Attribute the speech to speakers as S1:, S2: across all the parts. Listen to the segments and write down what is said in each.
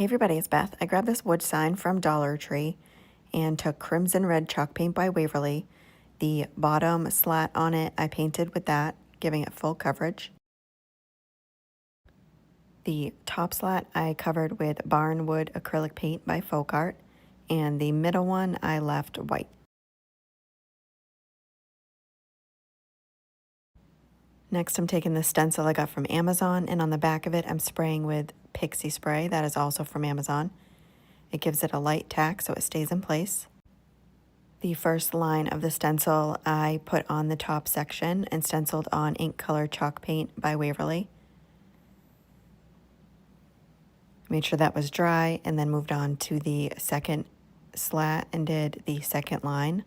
S1: Hey everybody, it's Beth. I grabbed this wood sign from Dollar Tree and took crimson red chalk paint by Waverly. The bottom slat on it I painted with that, giving it full coverage. The top slat I covered with barnwood acrylic paint by Folkart, and the middle one I left white. Next, I'm taking the stencil I got from Amazon, and on the back of it I'm spraying with Pixie spray that is also from Amazon. It gives it a light tack so it stays in place. The first line of the stencil I put on the top section and stenciled on ink color chalk paint by Waverly. Made sure that was dry and then moved on to the second slat and did the second line.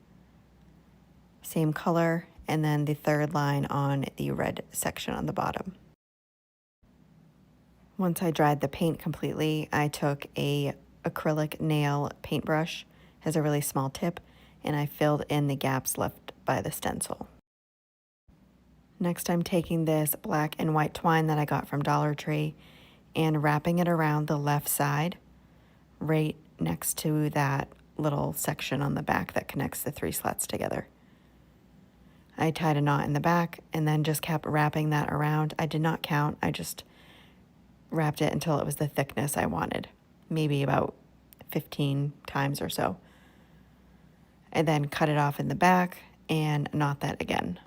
S1: Same color, and then the third line on the red section on the bottom. Once I dried the paint completely, I took a acrylic nail paintbrush, has a really small tip, and I filled in the gaps left by the stencil. Next, I'm taking this black and white twine that I got from Dollar Tree and wrapping it around the left side, right next to that little section on the back that connects the three slats together. I tied a knot in the back and then just kept wrapping that around. I did not count, I just wrapped it until it was the thickness I wanted, maybe about 15 times or so. And then cut it off in the back and knot that again.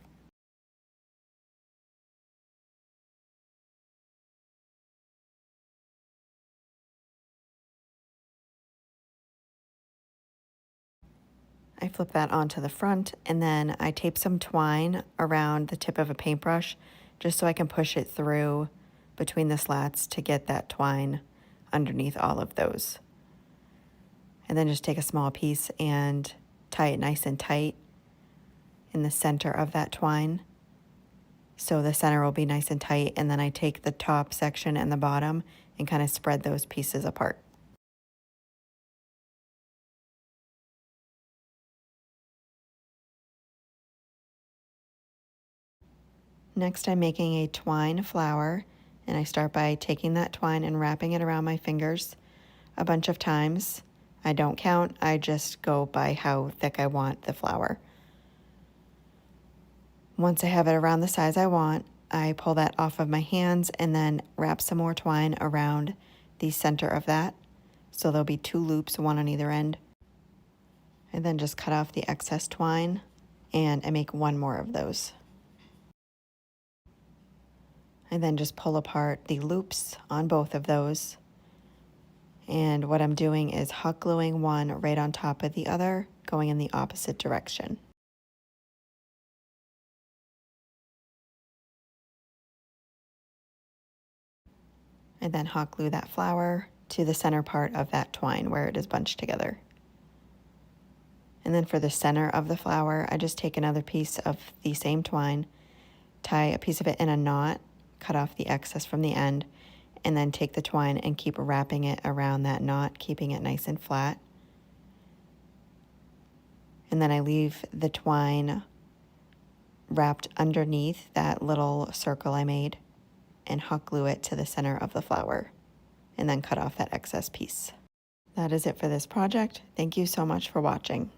S1: I flip that onto the front, and then I tape some twine around the tip of a paintbrush just so I can push it through between the slats to get that twine underneath all of those. And then just take a small piece and tie it nice and tight in the center of that twine. So the center will be nice and tight, and then I take the top section and the bottom and kind of spread those pieces apart. Next, I'm making a twine flower, and I start by taking that twine and wrapping it around my fingers a bunch of times. I don't count, I just go by how thick I want the flower. Once I have it around the size I want, I pull that off of my hands and then wrap some more twine around the center of that. So there'll be two loops, one on either end. And then just cut off the excess twine, and I make one more of those. And then just pull apart the loops on both of those. And what I'm doing is hot gluing one right on top of the other, going in the opposite direction. And then hot glue that flower to the center part of that twine where it is bunched together. And then for the center of the flower, I just take another piece of the same twine, tie a piece of it in a knot, cut off the excess from the end, and then take the twine and keep wrapping it around that knot, keeping it nice and flat. And then I leave the twine wrapped underneath that little circle I made and hot glue it to the center of the flower, and then cut off that excess piece. That is it for this project. Thank you so much for watching.